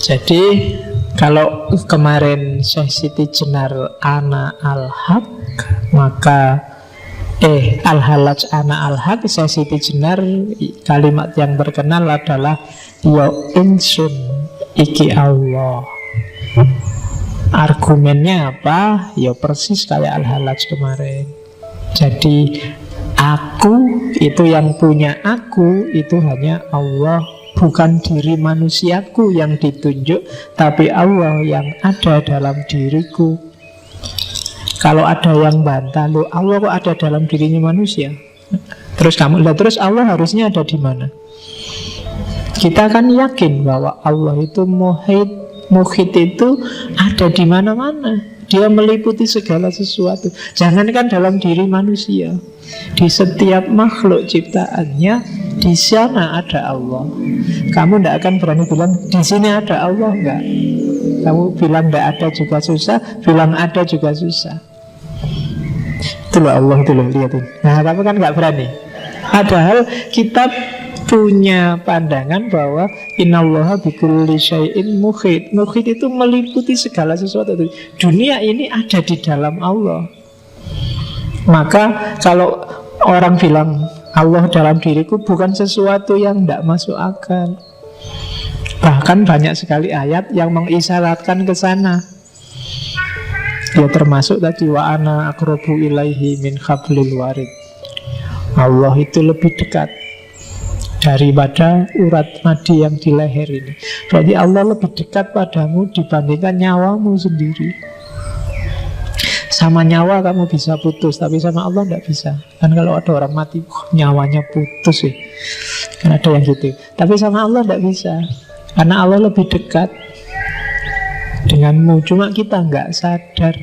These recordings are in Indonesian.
Jadi kalau kemarin Syekh Siti Jenar ana al-haq, maka al-halaj ana al-haq, Syekh Siti Jenar kalimat yang terkenal adalah ya insun iki Allah. Argumennya apa? Ya persis kayak al-halaj kemarin. Jadi aku itu, yang punya aku itu hanya Allah, bukan diri manusiaku yang ditunjuk, tapi Allah yang ada dalam diriku. Kalau ada yang bantah, loh Allah kok ada dalam dirinya manusia? Terus kamu lihat, terus Allah harusnya ada di mana? Kita kan yakin bahwa Allah itu muhit itu ada di mana-mana. Dia meliputi segala sesuatu. Jangankan dalam diri manusia, di setiap makhluk ciptaannya, di sana ada Allah. Kamu tidak akan berani bilang di sini ada Allah, enggak. Kamu bilang tidak ada juga susah, bilang ada juga susah. Itulah Allah, itu loh, lihatin. Nah, kamu kan nggak berani. Padahal kita punya pandangan bahwa innallaha bikulli syai'in muhit. Muhit itu meliputi segala sesuatu. Dunia ini ada di dalam Allah. Maka kalau orang bilang Allah dalam diriku, bukan sesuatu yang tidak masuk akal. Bahkan banyak sekali ayat yang mengisyaratkan ke sana. Ya termasuk tadi wa ana aqrabu ilaihi min hablil warid. Allah itu lebih dekat daripada urat nadi yang di leher ini. Berarti Allah lebih dekat padamu dibandingkan nyawamu sendiri. Sama nyawa kamu bisa putus, tapi sama Allah tidak bisa. Kan kalau ada orang mati, nyawanya putus sih. Kan ada yang gitu. Tapi sama Allah tidak bisa, karena Allah lebih dekat denganmu. Cuma kita nggak sadar.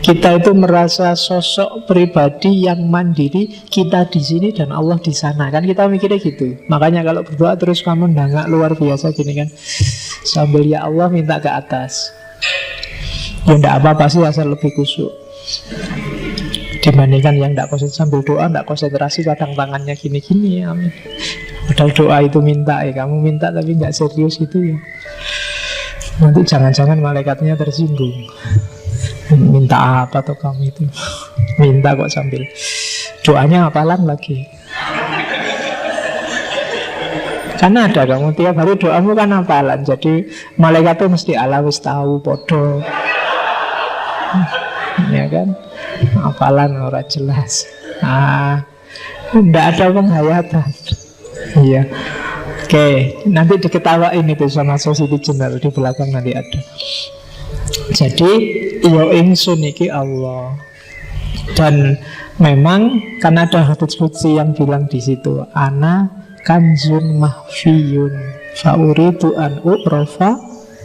Kita itu merasa sosok pribadi yang mandiri, kita di sini dan Allah di sana. Kan kita mikirnya gitu. Makanya kalau berdoa terus kamu nggak luar biasa gini kan, sambil ya Allah minta ke atas. Ya enggak apa-apa sih, asal lebih khusyuk. Dibandingkan yang enggak konsentrasi, sambil doa enggak konsentrasi, kadang tangannya gini-gini, amin. Padahal doa itu minta, kamu minta tapi enggak serius itu ya. Nanti jangan-jangan malaikatnya tersinggung. Minta apa tuh kamu itu? Minta kok sambil doanya hafalan lagi. Karena ada kamu tiap hari doamu kan hafalan, jadi malaikat tuh mesti ala wis tahu podo. Ya kan? Hafalan ora jelas. Enggak ada penghayatan. Iya. Oke, nanti diketawain itu sama Siti Jenar di belakang nanti ada. Jadi ya ingsun iki Allah. Dan memang kan ada hadits qudsi yang bilang di situ, ana kanzun mahfiyun fa uridu an u'rafa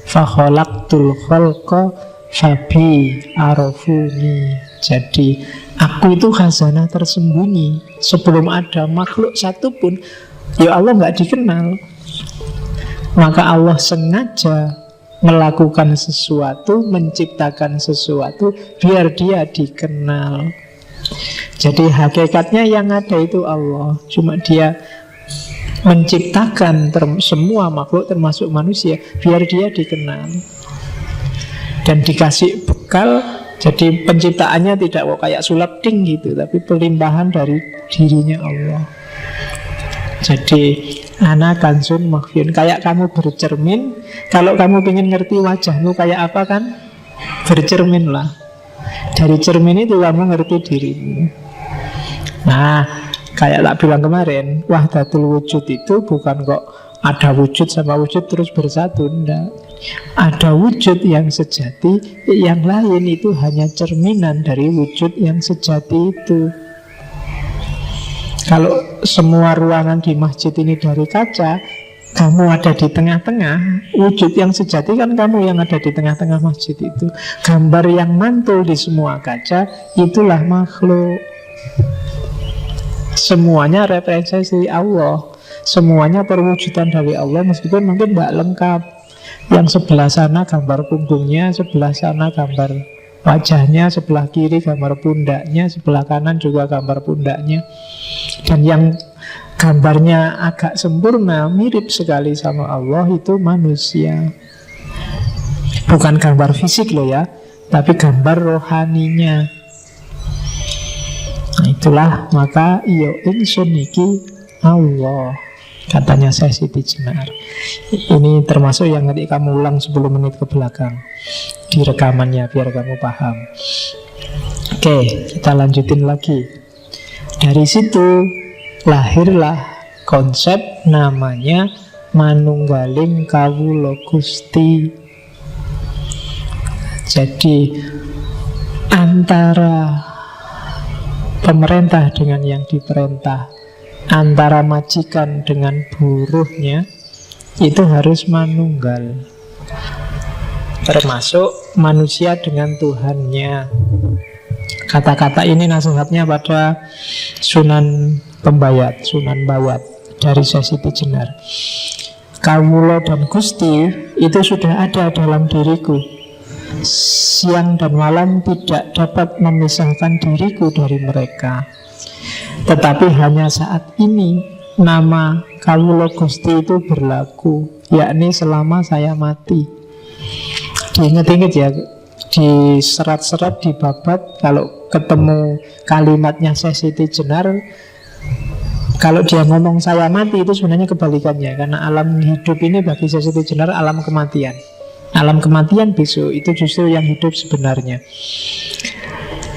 fa khalaqtul khalqa fabi arafuni. Jadi aku itu khazanah tersembunyi. Sebelum ada makhluk satupun, ya Allah nggak dikenal. Maka Allah sengaja melakukan sesuatu, menciptakan sesuatu biar dia dikenal. Jadi hakikatnya yang ada itu Allah. Cuma dia menciptakan semua makhluk termasuk manusia biar dia dikenal. Dan dikasih bekal. Jadi penciptaannya tidak kok kayak sulap ding gitu, tapi pelimpahan dari dirinya Allah. Jadi ana kansun makhfiyun, kayak kamu bercermin. Kalau kamu ingin ngerti wajahmu kayak apa kan, bercermin lah. Dari cermin itu kamu ngerti dirimu. Nah, kayak tak bilang kemarin, wahdatul wujud itu bukan kok ada wujud sama wujud terus bersatu. Enggak. Ada wujud yang sejati, yang lain itu hanya cerminan dari wujud yang sejati itu. Kalau semua ruangan di masjid ini dari kaca, kamu ada di tengah-tengah, wujud yang sejati kan kamu yang ada di tengah-tengah masjid itu. Gambar yang mantul di semua kaca, itulah makhluk. Semuanya representasi Allah, semuanya perwujudan dari Allah, meskipun mungkin tidak lengkap. Yang sebelah sana gambar punggungnya, sebelah sana gambar wajahnya, sebelah kiri gambar pundaknya, sebelah kanan juga gambar pundaknya. Dan yang gambarnya agak sempurna, mirip sekali sama Allah, itu manusia. Bukan gambar fisik loh ya, tapi gambar rohaninya. Nah itulah, maka iyo ingsun niki Allah, katanya Syekh Siti Jenar. Ini termasuk yang nanti kamu ulang 10 menit ke belakang di rekamannya, biar kamu paham. Oke, kita lanjutin lagi. Dari situ lahirlah konsep namanya manunggaling kawula Gusti. Jadi antara pemerintah dengan yang diperintah, antara majikan dengan buruhnya, itu harus manunggal. Termasuk manusia dengan Tuhannya. Kata-kata ini nasihatnya pada Sunan Pembayat, Sunan Bayat dari Syekh Siti Jenar. Kawula dan Gusti itu sudah ada dalam diriku. Siang dan malam tidak dapat memisahkan diriku dari mereka. Tetapi hanya saat ini nama Kawula Gusti itu berlaku, yakni selama saya mati. Diingat-ingat ya, di serat-serat, di babat, kalau ketemu kalimatnya Syekh Siti Jenar, kalau dia ngomong saya mati, itu sebenarnya kebalikannya. Karena alam hidup ini bagi Syekh Siti Jenar alam kematian. Alam kematian besok itu justru yang hidup sebenarnya.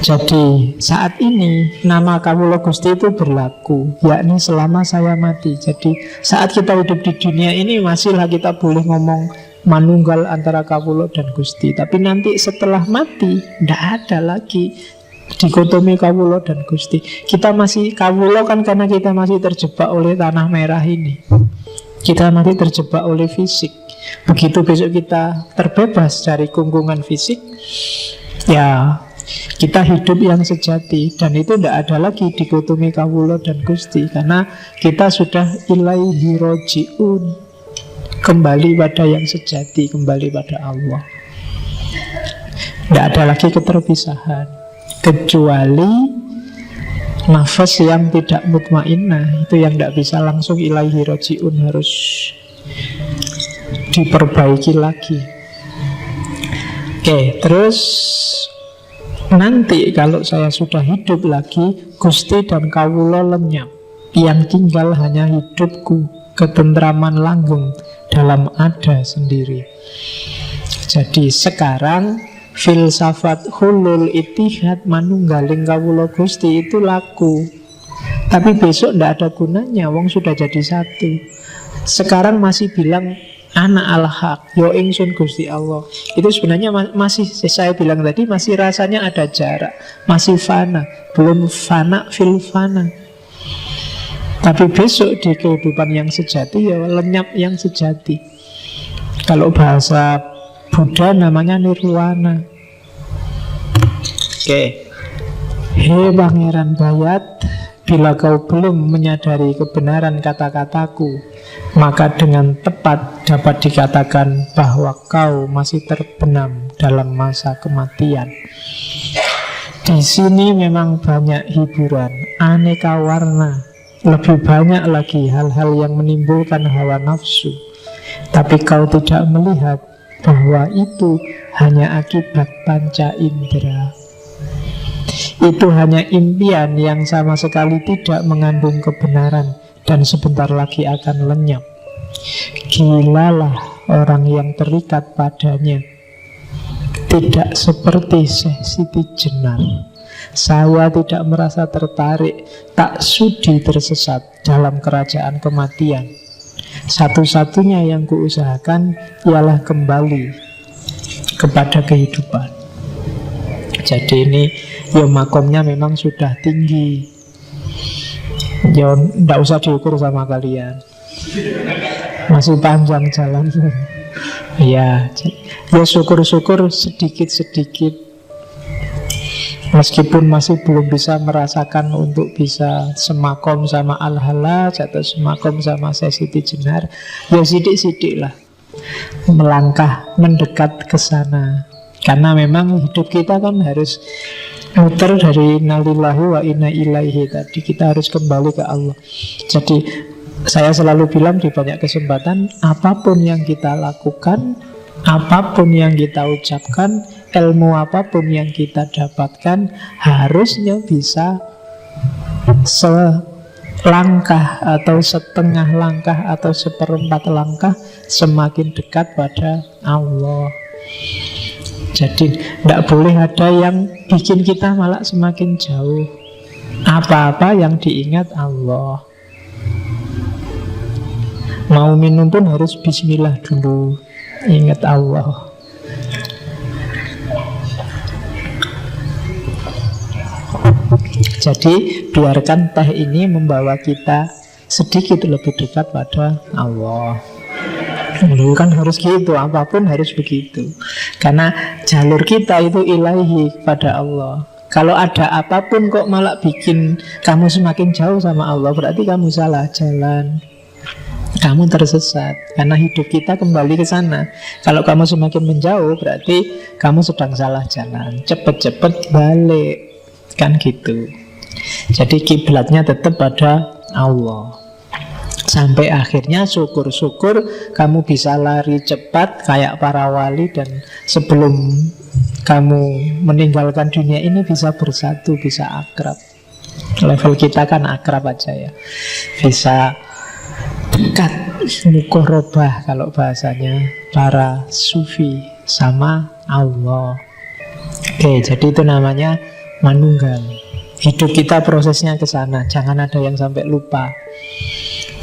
Jadi saat ini nama Kawula Gusti itu berlaku, yakni selama saya mati. Jadi saat kita hidup di dunia ini masihlah kita boleh ngomong manunggal antara Kawula dan Gusti. Tapi nanti setelah mati tidak ada lagi dikotomi Kawula dan Gusti. Kita masih Kawula kan karena kita masih terjebak oleh tanah merah ini. Kita masih terjebak oleh fisik. Begitu besok kita terbebas dari kungkungan fisik, ya kita hidup yang sejati. Dan itu tidak ada lagi dikotomi Kawula dan Gusti, karena kita sudah ilaihi roji'un, kembali pada yang sejati, kembali pada Allah. Tidak ada lagi keterpisahan, kecuali nafas yang tidak mutmainnah, itu yang tidak bisa langsung ilaihi roji'un, harus diperbaiki lagi. Oke, terus nanti kalau saya sudah hidup lagi, Gusti dan Kawula lenyap. Yang tinggal hanya hidupku, ketentraman langgeng dalam ada sendiri. Jadi sekarang filsafat hulul itihad manunggaling Kawula Gusti itu laku. Tapi besok tidak ada gunanya, wong sudah jadi satu. Sekarang masih bilang anak al-haq, yo ingsun Gusti Allah. Itu sebenarnya masih, saya bilang tadi, masih rasanya ada jarak, masih fana, belum fana fil fana. Tapi besok di kehidupan yang sejati, ya lenyap yang sejati. Kalau bahasa Buddha namanya nirwana. Oke. Hei Pangeran Bayat, bila kau belum menyadari kebenaran kata-kataku, maka dengan tepat dapat dikatakan bahwa kau masih terbenam dalam masa kematian. Di sini memang banyak hiburan, aneka warna, lebih banyak lagi hal-hal yang menimbulkan hawa nafsu. Tapi kau tidak melihat bahwa itu hanya akibat panca indera. Itu hanya impian yang sama sekali tidak mengandung kebenaran dan sebentar lagi akan lenyap. Gilalah orang yang terikat padanya. Tidak seperti Syekh Siti Jenar. Saya tidak merasa tertarik, tak sudi tersesat dalam kerajaan kematian. Satu-satunya yang kuusahakan ialah kembali kepada kehidupan. Jadi ini ya makomnya memang sudah tinggi. Ya tidak usah diukur sama kalian, masih panjang jalan. Ya syukur-syukur sedikit-sedikit, meskipun masih belum bisa merasakan untuk bisa semakom sama Al-Halaj atau semakom sama Syekh Siti Jenar. Ya sidik-sidik lah melangkah mendekat ke sana. Karena memang hidup kita kan harus muter dari innalillahi wa inna ilaihi tadi. Kita harus kembali ke Allah. Jadi saya selalu bilang di banyak kesempatan, apapun yang kita lakukan, apapun yang kita ucapkan, ilmu apapun yang kita dapatkan, harusnya bisa selangkah atau setengah langkah atau seperempat langkah semakin dekat pada Allah. Jadi tidak boleh ada yang bikin kita malah semakin jauh. Apa-apa yang diingat Allah. Mau minum pun harus bismillah dulu, ingat Allah. Jadi biarkan teh ini membawa kita sedikit lebih dekat pada Allah. Dulu kan harus gitu, apapun harus begitu. Karena jalur kita itu ilahi pada Allah. Kalau ada apapun kok malah bikin kamu semakin jauh sama Allah, berarti kamu salah jalan, kamu tersesat. Karena hidup kita kembali ke sana. Kalau kamu semakin menjauh, berarti kamu sedang salah jalan. Cepet-cepet balik, kan gitu. Jadi kiblatnya tetap pada Allah. Sampai akhirnya syukur-syukur kamu bisa lari cepat kayak para wali, dan sebelum kamu meninggalkan dunia ini bisa bersatu, bisa akrab. Level kita kan akrab aja ya, bisa dekat, mukorobah kalau bahasanya para sufi sama Allah. Oke, jadi itu namanya manunggal. Hidup kita prosesnya ke sana, jangan ada yang sampai lupa.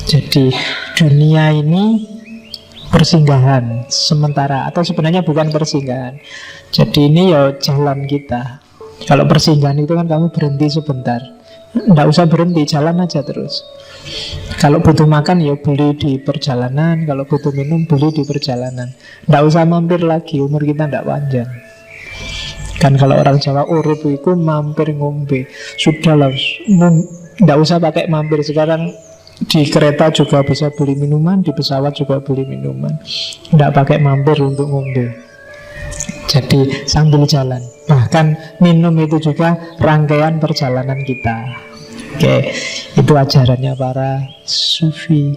Jadi dunia ini persinggahan sementara, atau sebenarnya bukan persinggahan. Jadi ini ya jalan kita. Kalau persinggahan itu kan kamu berhenti sebentar, nggak usah berhenti, jalan aja terus. Kalau butuh makan ya beli di perjalanan, kalau butuh minum beli di perjalanan. Nggak usah mampir lagi, umur kita nggak panjang. Kan kalau orang Jawa urip itu mampir ngombe. Sudahlah, nggak usah pakai mampir. Sekarang di kereta juga bisa beli minuman, di pesawat juga beli minuman. Tidak pakai mampir untuk ngombe. Jadi sambil jalan. Bahkan minum itu juga rangkaian perjalanan kita. Oke, itu ajarannya para sufi.